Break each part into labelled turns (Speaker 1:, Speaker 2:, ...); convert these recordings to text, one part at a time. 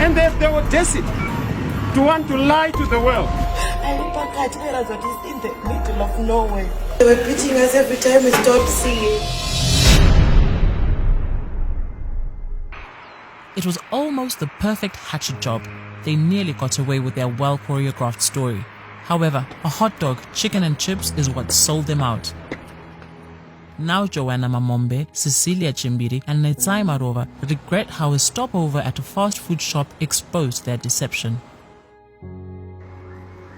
Speaker 1: And they have the audacity to want to lie to the world.
Speaker 2: In the middle of nowhere. They were beating us every time we stopped singing.
Speaker 3: It was almost the perfect hatchet job. They nearly got away with their well-choreographed story. However, a hot dog, chicken and chips is what sold them out. Now Joanna Mamombe, Cecilia Chimbiri and Netsai Marova regret how a stopover at a fast food shop exposed their deception.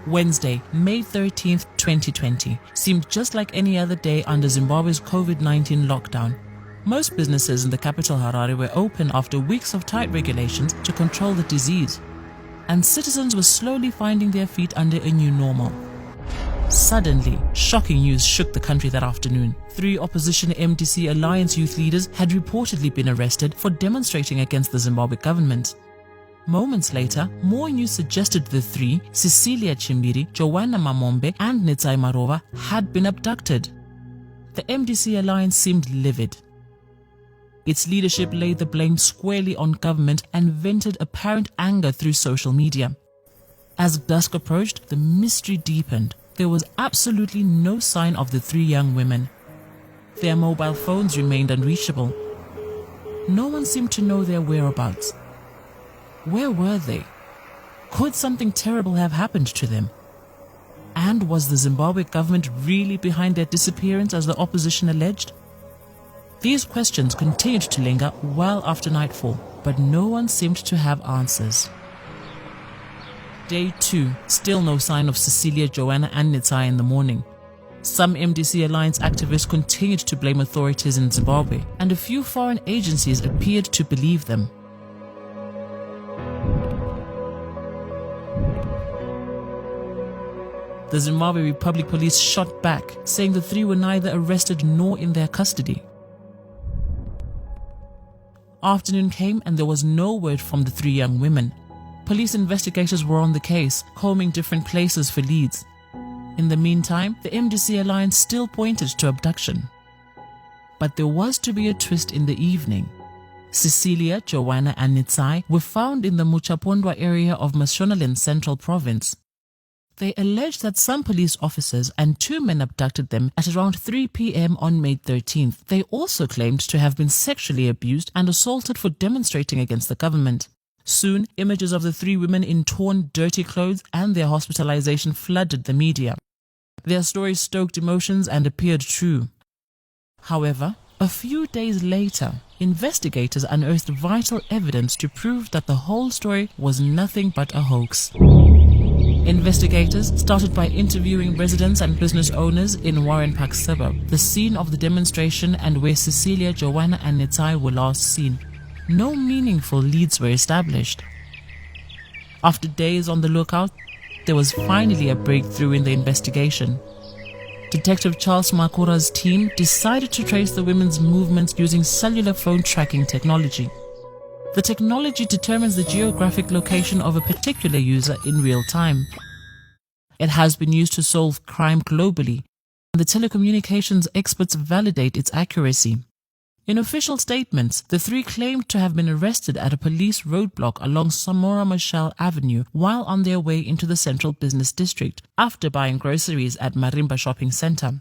Speaker 3: Wednesday, May 13th, 2020, seemed just like any other day under Zimbabwe's COVID-19 lockdown. Most businesses in the capital Harare were open after weeks of tight regulations to control the disease, and citizens were slowly finding their feet under a new normal. Suddenly, shocking news shook the country that afternoon. 3 opposition MDC Alliance youth leaders had reportedly been arrested for demonstrating against the Zimbabwe government. Moments later, more news suggested the 3, Cecilia Chimbiri, Joanna Mamombe and Netsai Marova, had been abducted. The MDC Alliance seemed livid. Its leadership laid the blame squarely on government and vented apparent anger through social media. As dusk approached, the mystery deepened. There was absolutely no sign of the 3 young women. Their mobile phones remained unreachable. No one seemed to know their whereabouts. Where were they? Could something terrible have happened to them? And was the Zimbabwe government really behind their disappearance as the opposition alleged? These questions continued to linger well after nightfall, but no one seemed to have answers. Day 2, still no sign of Cecilia, Joanna and Netsai in the morning. Some MDC Alliance activists continued to blame authorities in Zimbabwe, and a few foreign agencies appeared to believe them. The Zimbabwe Republic Police shot back, saying the 3 were neither arrested nor in their custody. Afternoon came and there was no word from the 3 young women. Police investigators were on the case, combing different places for leads. In the meantime, the MDC Alliance still pointed to abduction. But there was to be a twist in the evening. Cecilia, Joanna and Netsai were found in the Muchapondwa area of Mashonaland Central Province. They alleged that some police officers and 2 men abducted them at around 3 p.m. on May 13th. They also claimed to have been sexually abused and assaulted for demonstrating against the government. Soon, images of the 3 women in torn, dirty clothes and their hospitalization flooded the media. Their stories stoked emotions and appeared true. However, a few days later, investigators unearthed vital evidence to prove that the whole story was nothing but a hoax. Investigators started by interviewing residents and business owners in Warren Park suburb, the scene of the demonstration and where Cecilia, Joanna and Netsai were last seen. No meaningful leads were established. After days on the lookout, there was finally a breakthrough in the investigation. Detective Charles Makura's team decided to trace the women's movements using cellular phone tracking technology. The technology determines the geographic location of a particular user in real time. It has been used to solve crime globally, and the telecommunications experts validate its accuracy. In official statements, the 3 claimed to have been arrested at a police roadblock along Samora Machel Avenue while on their way into the central business district after buying groceries at Marimba Shopping Center.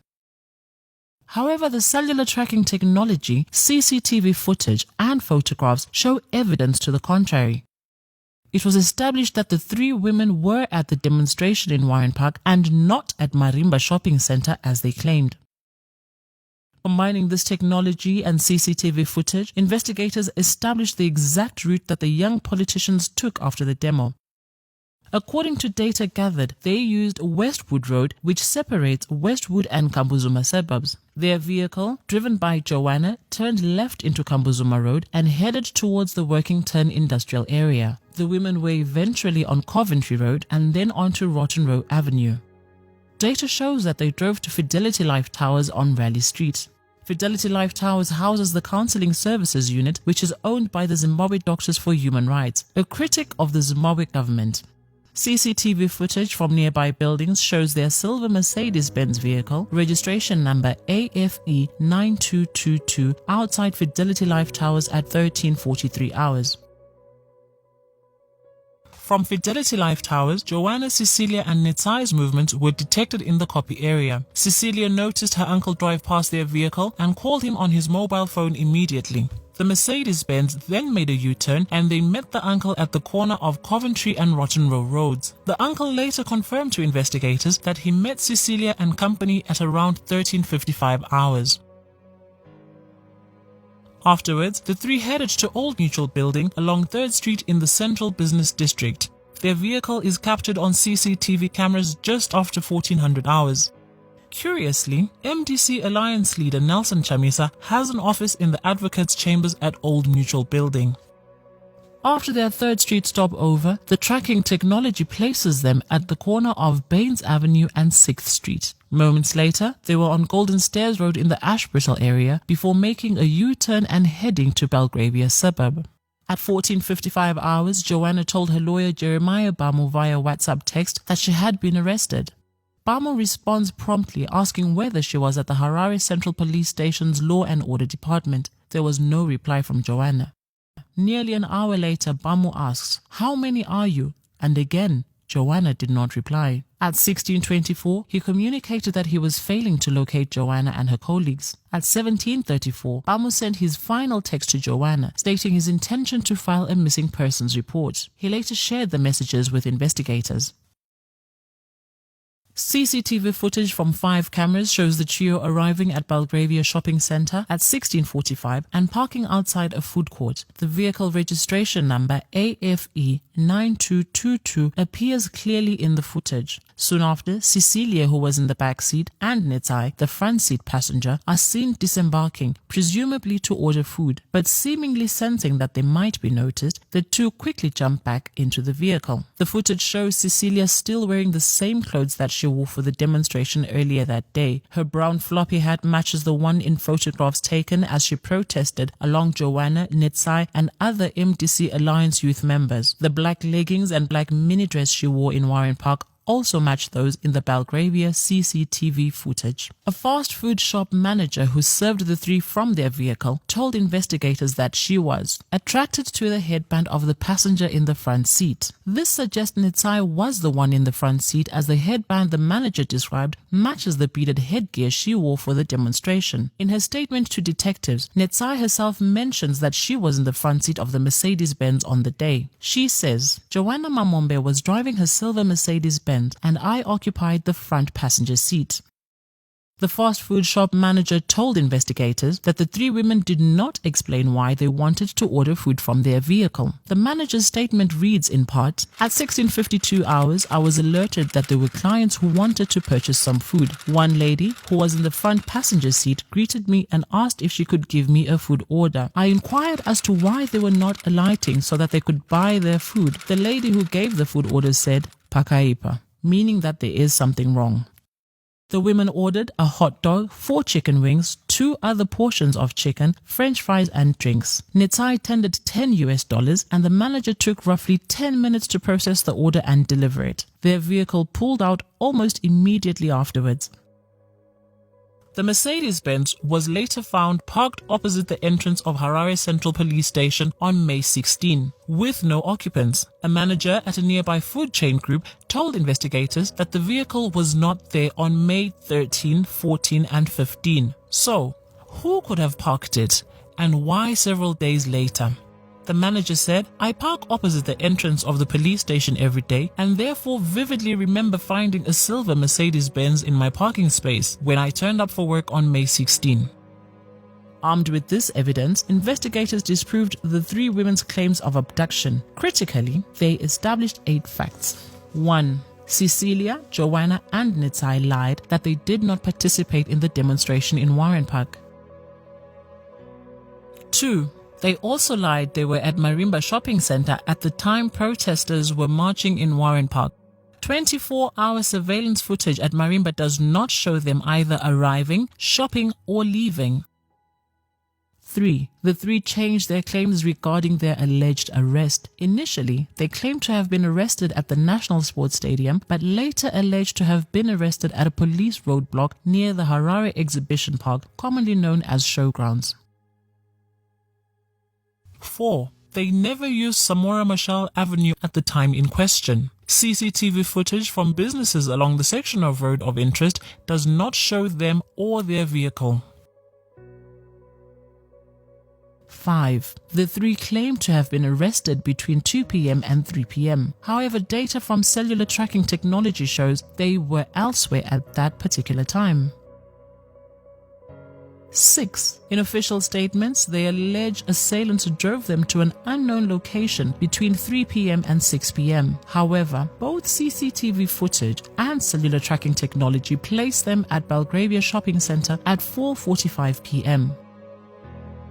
Speaker 3: However, the cellular tracking technology, CCTV footage and photographs show evidence to the contrary. It was established that the 3 women were at the demonstration in Warren Park and not at Marimba Shopping Center as they claimed. Combining this technology and CCTV footage, investigators established the exact route that the young politicians took after the demo. According to data gathered, they used Westwood Road, which separates Westwood and Kambuzuma suburbs. Their vehicle, driven by Joanna, turned left into Kambuzuma Road and headed towards the Workington industrial area. The women were eventually on Coventry Road and then onto Rotten Row Avenue. Data shows that they drove to Fidelity Life Towers on Raleigh Street. Fidelity Life Towers houses the Counseling Services Unit, which is owned by the Zimbabwe Doctors for Human Rights, a critic of the Zimbabwe government. CCTV footage from nearby buildings shows their silver Mercedes-Benz vehicle, registration number AFE 9222, outside Fidelity Life Towers at 13:43 hours. From Fidelity Life Towers, Joanna, Cecilia and Nitsai's movements were detected in the copy area. Cecilia noticed her uncle drive past their vehicle and called him on his mobile phone immediately. The Mercedes-Benz then made a U-turn and they met the uncle at the corner of Coventry and Rotten Row roads. The uncle later confirmed to investigators that he met Cecilia and company at around 13:55 hours. Afterwards, the three headed to Old Mutual Building along 3rd Street in the Central Business District. Their vehicle is captured on CCTV cameras just after 1400 hours. Curiously, MDC Alliance leader Nelson Chamisa has an office in the Advocates' Chambers at Old Mutual Building. After their 3rd Street stopover, the tracking technology places them at the corner of Baines Avenue and 6th Street. Moments later, they were on Golden Stairs Road in the Ashbrittle area before making a U-turn and heading to Belgravia suburb. At 14:55 hours, Joanna told her lawyer Jeremiah Bamu via WhatsApp text that she had been arrested. Bamu responds promptly asking whether she was at the Harare Central Police Station's Law and Order Department. There was no reply from Joanna. Nearly an hour later, Bamu asks, "How many are you?" And again, Joanna did not reply. At 16:24, he communicated that he was failing to locate Joanna and her colleagues. At 17:34, Bamu sent his final text to Joanna, stating his intention to file a missing persons report. He later shared the messages with investigators. CCTV footage from 5 cameras shows the trio arriving at Belgravia Shopping Centre at 16:45 and parking outside a food court. The vehicle registration number AFE 9222 appears clearly in the footage. Soon after, Cecilia, who was in the back seat, and Nitsai, the front seat passenger, are seen disembarking, presumably to order food, but seemingly sensing that they might be noticed, the two quickly jump back into the vehicle. The footage shows Cecilia still wearing the same clothes that she wore for the demonstration earlier that day. Her brown floppy hat matches the one in photographs taken as she protested along Joanna, Nitsai, and other MDC Alliance youth members. The black leggings and black mini dress she wore in Warren Park also match those in the Belgravia CCTV footage. A fast food shop manager who served the three from their vehicle told investigators that she was attracted to the headband of the passenger in the front seat. This suggests Nitsai was the one in the front seat, as the headband the manager described matches the beaded headgear she wore for the demonstration. In her statement to detectives, Nitsai herself mentions that she was in the front seat of the Mercedes-Benz on the day. She says, "Joanna Mamombe was driving her silver Mercedes-Benz and I occupied the front passenger seat." The fast food shop manager told investigators that the three women did not explain why they wanted to order food from their vehicle. The manager's statement reads in part, "At 16:52 hours, I was alerted that there were clients who wanted to purchase some food. One lady, who was in the front passenger seat, greeted me and asked if she could give me a food order. I inquired as to why they were not alighting so that they could buy their food. The lady who gave the food order said, 'Pakaipa,' meaning that there is something wrong." The women ordered a hot dog, 4 chicken wings, 2 other portions of chicken, French fries and drinks. Nitsai tendered $10 and the manager took roughly 10 minutes to process the order and deliver it. Their vehicle pulled out almost immediately afterwards. The Mercedes-Benz was later found parked opposite the entrance of Harare Central Police Station on May 16, with no occupants. A manager at a nearby food chain group told investigators that the vehicle was not there on May 13, 14 and 15. So, who could have parked it, and why several days later? The manager said, "I park opposite the entrance of the police station every day and therefore vividly remember finding a silver Mercedes-Benz in my parking space when I turned up for work on May 16. Armed with this evidence, investigators disproved the three women's claims of abduction. Critically, they established 8 facts. 1. Cecilia, Joanna and Nitsai lied that they did not participate in the demonstration in Warren Park. 2. They also lied they were at Marimba Shopping Centre at the time protesters were marching in Warren Park. 24-hour surveillance footage at Marimba does not show them either arriving, shopping or leaving. 3. The three changed their claims regarding their alleged arrest. Initially, they claimed to have been arrested at the National Sports Stadium, but later alleged to have been arrested at a police roadblock near the Harare Exhibition Park, commonly known as Showgrounds. 4. They never used Samora Machel Avenue at the time in question. CCTV footage from businesses along the section of road of interest does not show them or their vehicle. 5. The three claim to have been arrested between 2 p.m. and 3 p.m. However, data from cellular tracking technology shows they were elsewhere at that particular time. 6. In official statements, they allege assailants drove them to an unknown location between 3 p.m. and 6 p.m. However, both CCTV footage and cellular tracking technology place them at Belgravia Shopping Center at 4:45 p.m.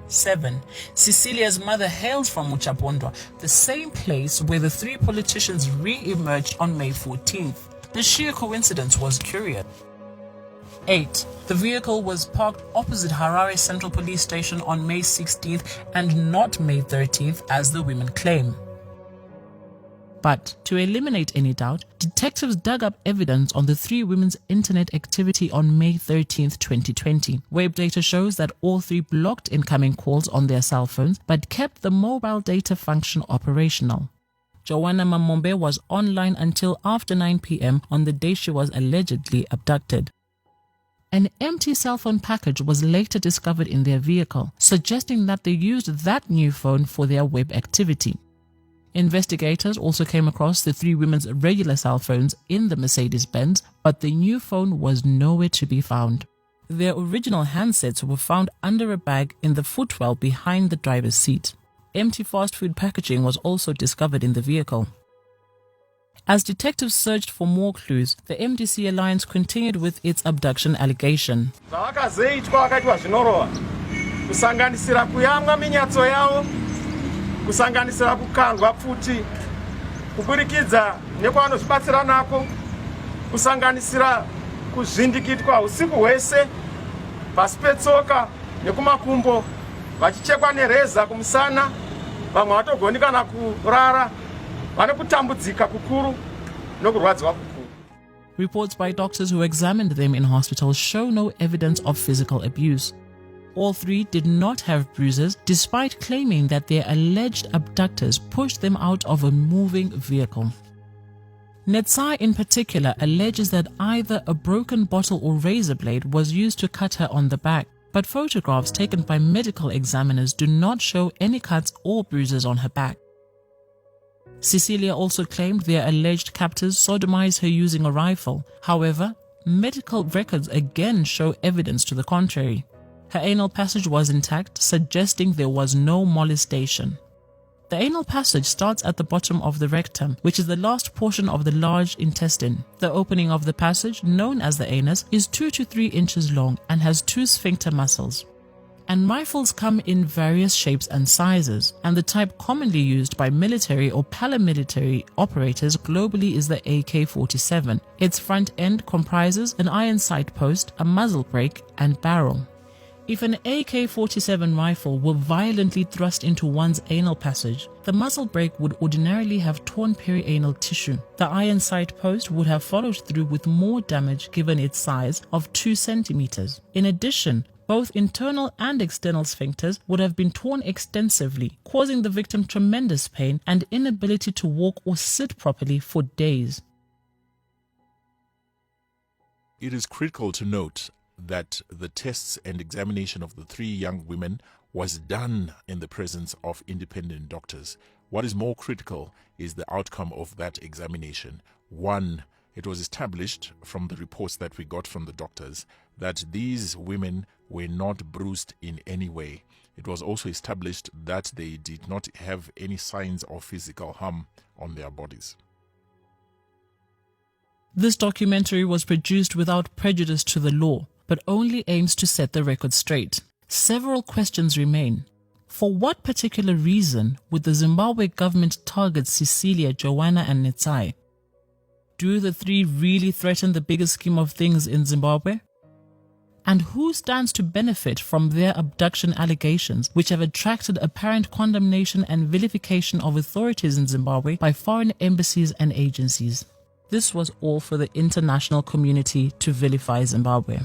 Speaker 3: 7. Cecilia's mother hails from Uchapondwa, the same place where the three politicians re-emerged on May 14th. The sheer coincidence was curious. 8. The vehicle was parked opposite Harare Central Police Station on May 16th and not May 13th as the women claim. But to eliminate any doubt, detectives dug up evidence on the three women's internet activity on May 13th, 2020. Web data shows that all three blocked incoming calls on their cell phones but kept the mobile data function operational. Joanna Mamombe was online until after 9 p.m. on the day she was allegedly abducted. An empty cell phone package was later discovered in their vehicle, suggesting that they used that new phone for their web activity. Investigators also came across the three women's regular cell phones in the Mercedes-Benz, but the new phone was nowhere to be found. Their original handsets were found under a bag in the footwell behind the driver's seat. Empty fast food packaging was also discovered in the vehicle. As detectives searched for more clues, the MDC Alliance continued with its abduction allegation.
Speaker 1: Kusanganisira kuyamwa minyatso yawo, kusanganisira kukangwa futi, kuburikidza nekwanozvibatsira nako, kusanganisira kuzvindikitwa usiku hwese, pasi petsoka nekumakumbo, vachichekwa nereza kumusana, vamwe vatogoni kana kurara.
Speaker 3: Reports by doctors who examined them in hospital show no evidence of physical abuse. All three did not have bruises, despite claiming that their alleged abductors pushed them out of a moving vehicle. Netsai in particular alleges that either a broken bottle or razor blade was used to cut her on the back, but photographs taken by medical examiners do not show any cuts or bruises on her back. Cecilia also claimed their alleged captors sodomized her using a rifle. However, medical records again show evidence to the contrary. Her anal passage was intact, suggesting there was no molestation. The anal passage starts at the bottom of the rectum, which is the last portion of the large intestine. The opening of the passage, known as the anus, is 2 to 3 inches long and has 2 sphincter muscles. And rifles come in various shapes and sizes, and the type commonly used by military or paramilitary operators globally is the AK-47. Its front end comprises an iron sight post, a muzzle brake, and barrel. If an AK-47 rifle were violently thrust into one's anal passage, the muzzle brake would ordinarily have torn perianal tissue. The iron sight post would have followed through with more damage given its size of 2 centimeters. In addition, both internal and external sphincters would have been torn extensively, causing the victim tremendous pain and inability to walk or sit properly for days.
Speaker 4: It is critical to note that the tests and examination of the three young women was done in the presence of independent doctors. What is more critical is the outcome of that examination. 1, it was established from the reports that we got from the doctors that these women were not bruised in any way. It was also established that they did not have any signs of physical harm on their bodies.
Speaker 3: This documentary was produced without prejudice to the law, but only aims to set the record straight. Several questions remain. For what particular reason would the Zimbabwe government target Cecilia, Joanna and Netsai? Do the three really threaten the bigger scheme of things in Zimbabwe? And who stands to benefit from their abduction allegations, which have attracted apparent condemnation and vilification of authorities in Zimbabwe by foreign embassies and agencies? This was all for the international community to vilify Zimbabwe.